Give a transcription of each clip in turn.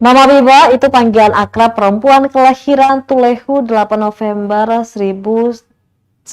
Mama Biba itu panggilan akrab perempuan kelahiran Tulehu 8 November 1958.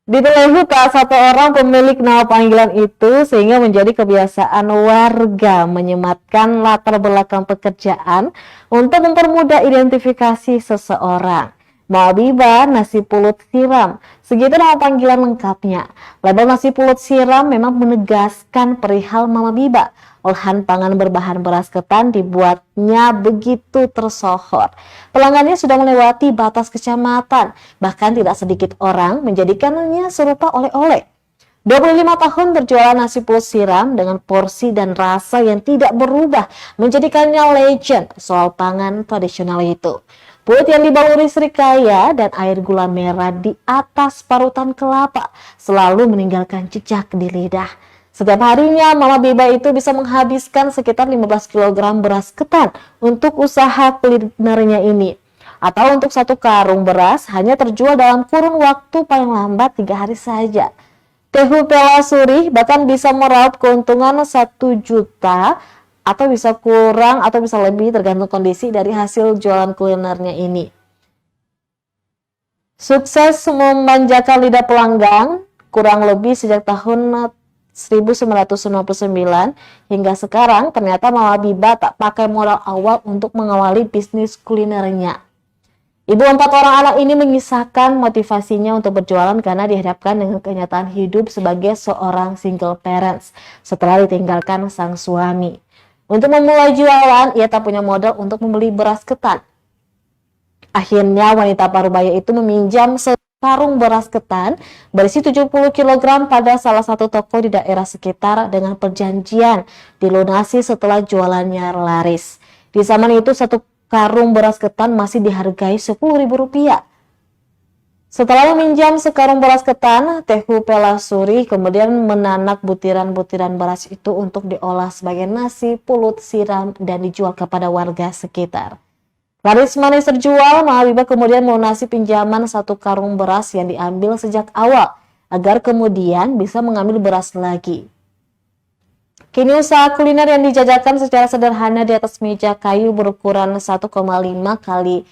Di Tulehu tak satu orang pemilik nama panggilan itu sehingga menjadi kebiasaan warga menyematkan latar belakang pekerjaan untuk mempermudah identifikasi seseorang. Mama Biba nasi pulut siram, segitu nama panggilan lengkapnya. Label nasi pulut siram memang menegaskan perihal Mama Biba. Olahan pangan berbahan beras ketan dibuatnya begitu tersohor. Pelanggannya sudah melewati batas kecamatan, bahkan tidak sedikit orang menjadikannya serupa oleh-oleh. 25 tahun berjualan nasi pulut siram dengan porsi dan rasa yang tidak berubah menjadikannya legend soal pangan tradisional itu. Pulut yang dibaluri serikaya dan air gula merah di atas parutan kelapa selalu meninggalkan jejak di lidah. Setiap harinya Mama Biba itu bisa menghabiskan sekitar 15 kg beras ketan untuk usaha kulinernya ini. Atau untuk satu karung beras hanya terjual dalam kurun waktu paling lambat 3 hari saja. Tehu Pelasuri bahkan bisa meraup keuntungan 1 juta atau bisa kurang atau bisa lebih tergantung kondisi dari hasil jualan kulinernya ini. Sukses memanjakan lidah pelanggan kurang lebih sejak tahun 1999 hingga sekarang. Ternyata Mama Biba tak pakai modal awal untuk mengawali bisnis kulinernya. Ibu 4 orang anak ini mengisahkan motivasinya untuk berjualan karena dihadapkan dengan kenyataan hidup sebagai seorang single parents setelah ditinggalkan sang suami. Untuk memulai jualan, ia tak punya modal untuk membeli beras ketan. Akhirnya wanita Parubaya itu meminjam sekarung beras ketan berisi 70 kg pada salah satu toko di daerah sekitar dengan perjanjian dilunasi setelah jualannya laris. Di zaman itu satu karung beras ketan masih dihargai Rp10.000. Setelah meminjam sekarung beras ketan, Tehu Pelasuri kemudian menanak butiran-butiran beras itu untuk diolah sebagai nasi pulut siram dan dijual kepada warga sekitar. Laris manis terjual, Mama Biba kemudian melunasi pinjaman satu karung beras yang diambil sejak awal agar kemudian bisa mengambil beras lagi. Kini usaha kuliner yang dijajakan secara sederhana di atas meja kayu berukuran 1,5 kali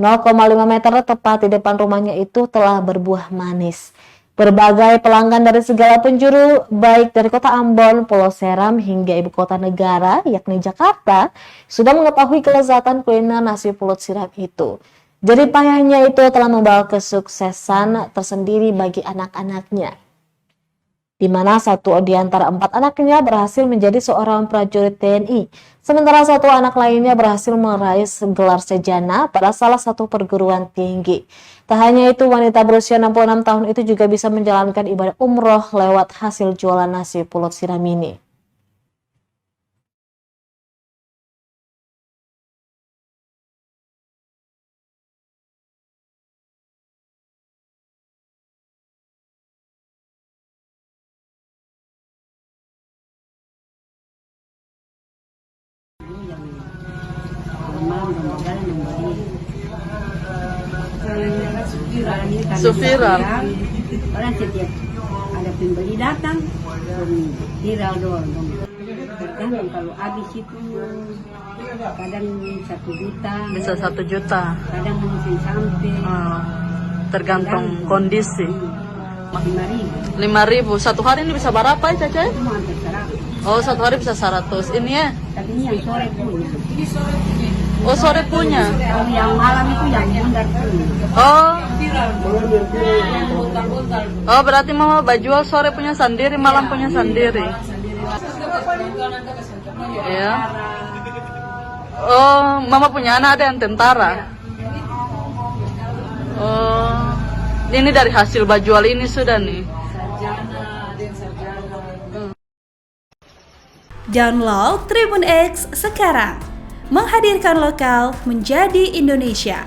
0,5 meter tepat di depan rumahnya itu telah berbuah manis. Berbagai pelanggan dari segala penjuru, baik dari kota Ambon, Pulau Seram, hingga ibu kota negara, yakni Jakarta, sudah mengetahui kelezatan kuliner nasi pulut siram itu. Jerih payahnya itu telah membawa kesuksesan tersendiri bagi anak-anaknya, di mana satu di antara 4 anaknya berhasil menjadi seorang prajurit TNI, sementara satu anak lainnya berhasil meraih gelar sarjana pada salah satu perguruan tinggi. Tak hanya itu, wanita berusia 66 tahun itu juga bisa menjalankan ibadah umroh lewat hasil jualan nasi pulut siram ini. Sufiran. Orang setiap ada pembeli datang, viral doang. Tergantung kalau habis itu kadang 1 juta. Bisa 1 juta. Kadang mungkin sampai. Tergantung kondisi. 5.000. 5.000. Satu hari ini bisa berapa ya, Caca? Itu mau hampir 100. Oh, satu hari bisa 100. Ini ya? Tapi ini yang sore punya. Oh, sore punya. Kalau yang malam itu yang bundar punya. Oh. Oh, berarti Mama jual sore punya sendiri, malam punya sendiri. Iya. Oh, Mama punya anak ada yang tentara. Oh. Ini dari hasil jual ini sudah nih. Download Tribun X sekarang, menghadirkan lokal menjadi Indonesia.